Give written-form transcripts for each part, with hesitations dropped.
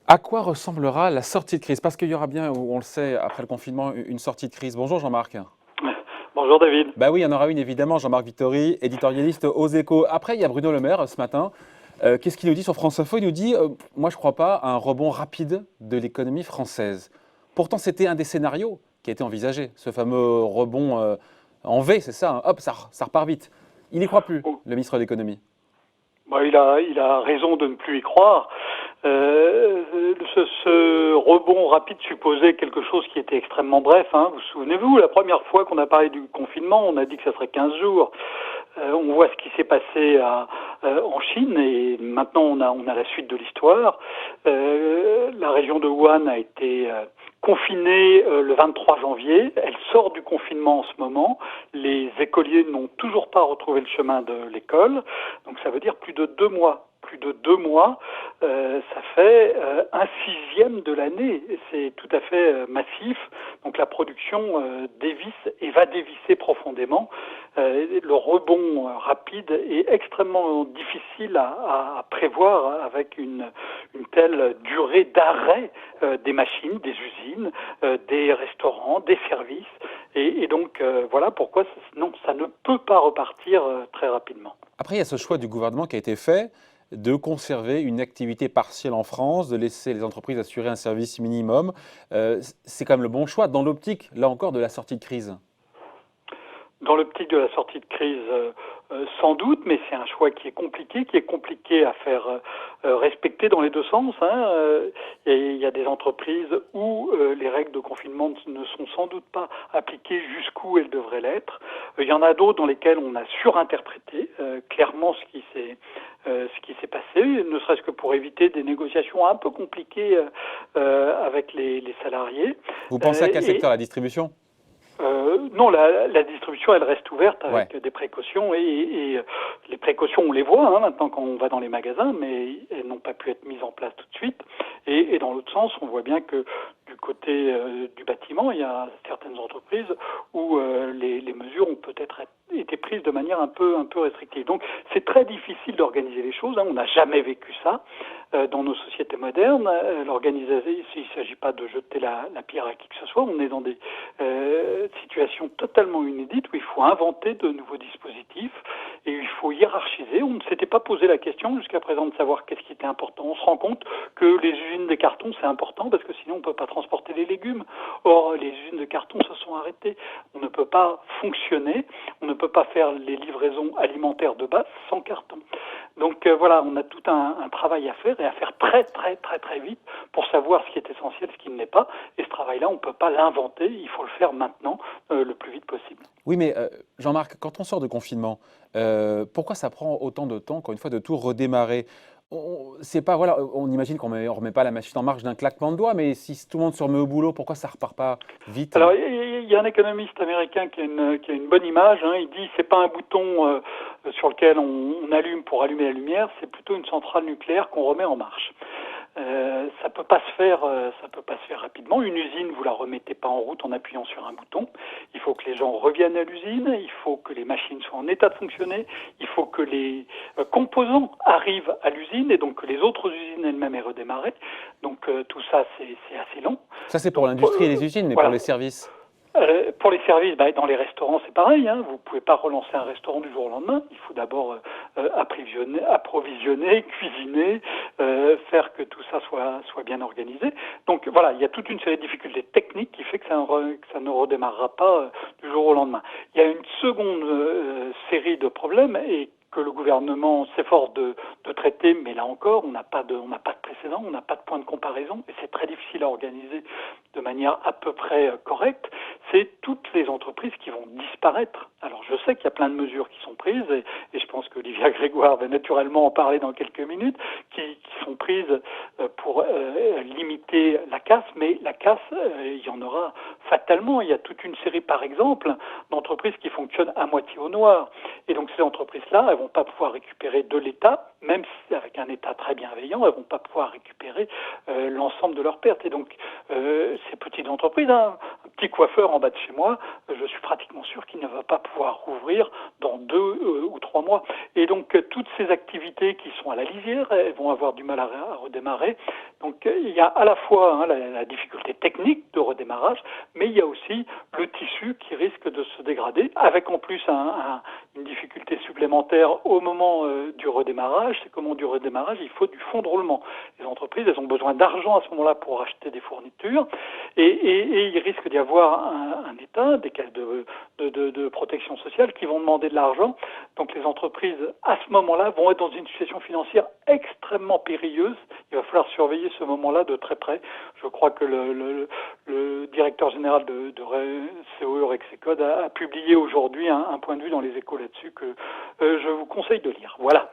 À quoi ressemblera la sortie de crise? Parce qu'il y aura bien, on le sait, après le confinement, une sortie de crise. Bonjour Jean-Marc. Bonjour David. Bah oui, il y en aura une évidemment. Jean-Marc Vittori, éditorialiste aux Échos. Après, il y a Bruno Le Maire ce matin. Qu'est-ce qu'il nous dit sur France Info? Il nous dit moi, je ne crois pas à un rebond rapide de l'économie française. Pourtant, c'était un des scénarios qui a été envisagé, ce fameux rebond en V, c'est ça, hein. Hop, ça repart vite. Il n'y croit plus, le ministre de l'économie. Bon, il a raison de ne plus y croire. Ce rebond rapide supposait quelque chose qui était extrêmement bref. Vous souvenez-vous, la première fois qu'on a parlé du confinement, on a dit que ça serait 15 jours. On voit ce qui s'est passé en Chine et maintenant on a la suite de l'histoire. La région de Wuhan a été confinée le 23 janvier. Elle sort du confinement en ce moment. Les écoliers n'ont toujours pas retrouvé le chemin de l'école. Donc ça veut dire plus de 2 mois. Ça fait un sixième de l'année. C'est tout à fait massif. Donc la production dévisse et va dévisser profondément. Le rebond rapide est extrêmement difficile à prévoir avec une telle durée d'arrêt des machines, des usines, des restaurants, des services. Et donc voilà pourquoi ça ne peut pas repartir très rapidement. Après, il y a ce choix du gouvernement qui a été fait de conserver une activité partielle en France, de laisser les entreprises assurer un service minimum. C'est quand même le bon choix dans l'optique, là encore, de la sortie de crise. Dans l'optique de la sortie de crise, sans doute, mais c'est un choix qui est compliqué à faire respecter dans les deux sens. Il y a des entreprises où les règles de confinement ne sont sans doute pas appliquées jusqu'où elles devraient l'être. Il y en a d'autres dans lesquelles on a surinterprété clairement ce qui s'est passé, ne serait-ce que pour éviter des négociations un peu compliquées avec les salariés. Vous pensez à quel secteur? La distribution? Non, la distribution, elle reste ouverte avec des précautions et les précautions, on les voit maintenant quand on va dans les magasins, mais elles n'ont pas pu être mises en place tout de suite. Et dans l'autre sens, on voit bien que du côté du bâtiment, il y a certaines entreprises où les mesures ont peut-être été prises de manière un peu restrictive. Donc, c'est très difficile d'organiser les choses. On n'a jamais vécu ça dans nos sociétés modernes. L'organisation, il ne s'agit pas de jeter la pierre à qui que ce soit. On est dans des situation totalement inédite où il faut inventer de nouveaux dispositifs et il faut hiérarchiser. On ne s'était pas posé la question jusqu'à présent de savoir qu'est-ce qui était important. On se rend compte que les usines de carton, c'est important parce que sinon on ne peut pas transporter les légumes. Or, les usines de carton se sont arrêtées. On ne peut pas fonctionner, on ne peut pas faire les livraisons alimentaires de base sans carton. Donc voilà, on a tout un travail à faire et à faire très vite pour savoir ce qui est essentiel, ce qui ne l'est pas. Et ce travail-là, on ne peut pas l'inventer, il faut le faire maintenant, le plus vite possible. Oui, mais Jean-Marc, quand on sort de confinement, pourquoi ça prend autant de temps, encore une fois, de tout redémarrer? C'est pas, voilà, on imagine qu'on ne remet pas la machine en marche d'un claquement de doigts, mais si tout le monde se remet au boulot, pourquoi ça ne repart pas vite? Alors, il y a un économiste américain qui a une bonne image. Il dit c'est pas un bouton sur lequel on allume pour allumer la lumière, c'est plutôt une centrale nucléaire qu'on remet en marche. Ça peut pas se faire rapidement. Une usine, vous la remettez pas en route en appuyant sur un bouton. Il faut que les gens reviennent à l'usine, il faut que les machines soient en état de fonctionner, il faut que les composants arrivent à l'usine et donc que les autres usines elles-mêmes aient redémarré. Donc tout ça, c'est assez long. Ça, c'est pour l'industrie et les usines, mais voilà. Pour les services? Pour les services, dans les restaurants, c'est pareil. Vous ne pouvez pas relancer un restaurant du jour au lendemain. Il faut d'abord approvisionner, cuisiner, faire que tout ça soit bien organisé. Donc voilà, il y a toute une série de difficultés techniques qui fait que ça ne redémarrera pas du jour au lendemain. Il y a une seconde série de problèmes et que le gouvernement s'efforce de traiter, mais là encore, on n'a pas de précédent, on n'a pas de point de comparaison, et c'est très difficile à organiser de manière à peu près correcte. C'est toutes les entreprises qui vont disparaître. Alors je sais qu'il y a plein de mesures qui sont prises, et je pense qu'Olivia Grégoire va naturellement en parler dans quelques minutes, qui sont prises pour limiter la casse, mais la casse, il y en aura fatalement. Il y a toute une série, par exemple, d'entreprises qui fonctionnent à moitié au noir. Et donc ces entreprises-là, elles vont pas pouvoir récupérer de l'État, même si avec un État très bienveillant, elles vont pas pouvoir récupérer l'ensemble de leurs pertes. Et donc ces petites entreprises, un petit coiffeur en bas de chez moi, je suis pratiquement sûr qu'il ne va pas pouvoir rouvrir dans 2 ou 3 mois. Et donc, toutes ces activités qui sont à la lisière, elles vont avoir du mal à redémarrer. Donc, il y a à la fois la difficulté technique de redémarrage, mais il y a aussi le tissu qui risque de se dégrader, avec en plus une difficulté supplémentaire au moment du redémarrage. C'est qu'au moment du redémarrage, il faut du fonds de roulement. Les entreprises, elles ont besoin d'argent à ce moment-là pour acheter des fournitures, et il risque d'y avoir un État, des caisses de protection sociale qui vont demander de l'argent. Donc les entreprises, à ce moment-là, vont être dans une situation financière extrêmement périlleuse. Il va falloir surveiller ce moment-là de très près. Je crois que le directeur général de COE Rexecode a publié aujourd'hui un point de vue dans les Échos là-dessus que je vous conseille de lire. Voilà.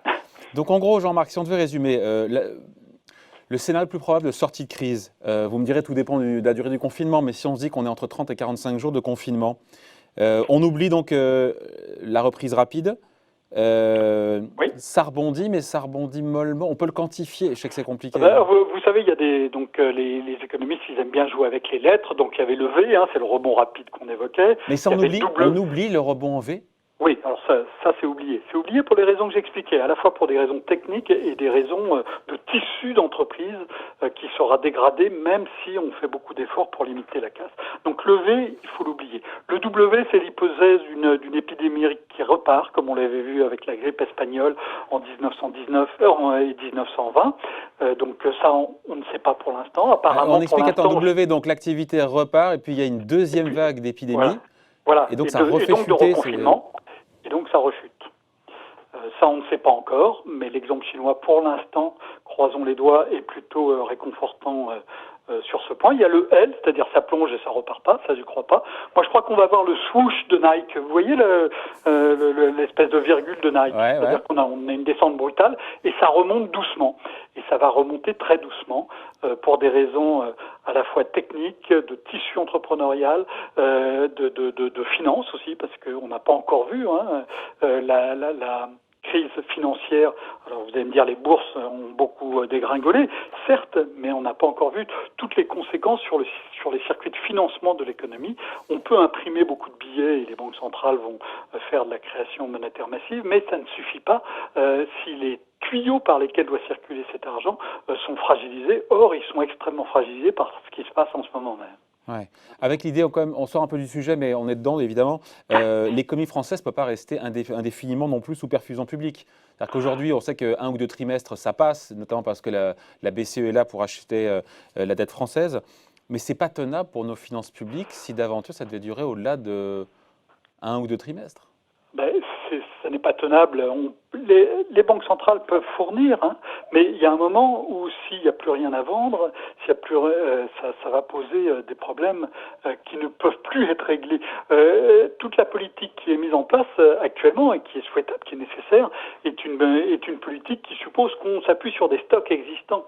Donc en gros, Jean-Marc, si on devait résumer, le scénario le plus probable de sortie de crise, vous me direz tout dépend de la durée du confinement, mais si on se dit qu'on est entre 30 et 45 jours de confinement, on oublie donc la reprise rapide. Oui. Ça rebondit, mais ça rebondit mollement. On peut le quantifier. Je sais que c'est compliqué. Vous savez, il y a les économistes, ils aiment bien jouer avec les lettres. Donc il y avait le V, c'est le rebond rapide qu'on évoquait. Mais ça, on oublie le rebond en V. Oui, alors ça c'est oublié. C'est oublié pour les raisons que j'expliquais, à la fois pour des raisons techniques et des raisons de tissu d'entreprise qui sera dégradé même si on fait beaucoup d'efforts pour limiter la casse. Donc le V, il faut l'oublier. Le W, c'est l'hypothèse d'une épidémie qui repart, comme on l'avait vu avec la grippe espagnole en 1919 et 1920. Donc ça, on ne sait pas pour l'instant. Apparemment, on explique à W, donc l'activité repart et puis il y a une deuxième vague d'épidémie. Voilà. Et donc ça refait chuter. De reconfinement. Et donc ça rechute. Ça, on ne sait pas encore, mais l'exemple chinois, pour l'instant, croisons les doigts, est plutôt réconfortant sur ce point. Il y a le L, c'est-à-dire ça plonge et ça repart pas, ça je crois pas. Moi je crois qu'on va voir le swoosh de Nike. Vous voyez l'espèce de virgule de Nike, c'est-à-dire qu'on a une descente brutale et ça remonte doucement. Et ça va remonter très doucement pour des raisons à la fois techniques, de tissu entrepreneurial, de finances aussi, parce qu'on n'a pas encore vu la crise financière. Alors vous allez me dire les bourses ont beaucoup dégringolé, certes, mais on n'a pas encore vu toutes les conséquences sur les circuits de financement de l'économie. On peut imprimer beaucoup de billets et les banques centrales vont faire de la création monétaire massive, mais ça ne suffit pas si les tuyaux par lesquels doit circuler cet argent sont fragilisés. Or, ils sont extrêmement fragilisés par ce qui se passe en ce moment même. Ouais. Avec l'idée, on sort un peu du sujet, mais on est dedans évidemment. L'économie française ne peut pas rester indéfiniment non plus sous perfusion publique. C'est-à-dire qu'aujourd'hui, on sait qu'un ou deux trimestres, ça passe, notamment parce que la BCE est là pour acheter la dette française. Mais ce n'est pas tenable pour nos finances publiques si d'aventure ça devait durer au-delà de 1 ou 2 trimestres. Ça n'est pas tenable. Les banques centrales peuvent fournir, mais il y a un moment où s'il n'y a plus rien à vendre, s'il y a plus, ça va poser des problèmes qui ne peuvent plus être réglés. Toute la politique qui est mise en place actuellement et qui est souhaitable, qui est nécessaire, est une politique qui suppose qu'on s'appuie sur des stocks existants.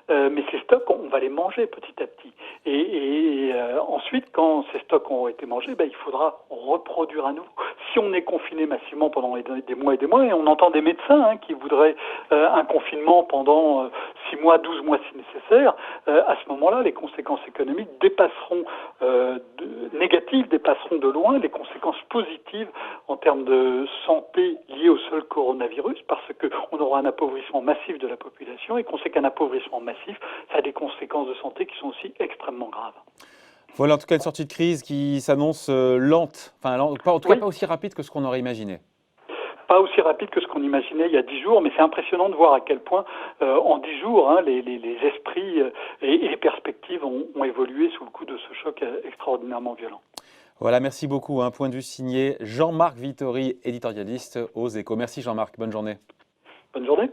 Mais ces stocks, on va les manger petit à petit. Et ensuite, quand ces stocks auront été mangés, il faudra reproduire à nouveau. Si on est confiné massivement pendant des mois et des mois, et on entend des médecins qui voudraient un confinement pendant 6 mois, 12 mois si nécessaire, à ce moment-là, les conséquences économiques négatives dépasseront de loin les conséquences positives en termes de santé liées au seul coronavirus, parce qu'on aura un appauvrissement massif de la population, et qu'on sait qu'un appauvrissement massif, ça a des conséquences de santé qui sont aussi extrêmement graves. Voilà en tout cas une sortie de crise qui s'annonce lente, en tout cas pas aussi rapide que ce qu'on aurait imaginé. Pas aussi rapide que ce qu'on imaginait il y a 10 jours, mais c'est impressionnant de voir à quel point en 10 jours, les esprits et les perspectives ont évolué sous le coup de ce choc extraordinairement violent. Voilà, merci beaucoup. Un point de vue signé Jean-Marc Vittori, éditorialiste aux Échos. Merci Jean-Marc, bonne journée. Bonne journée.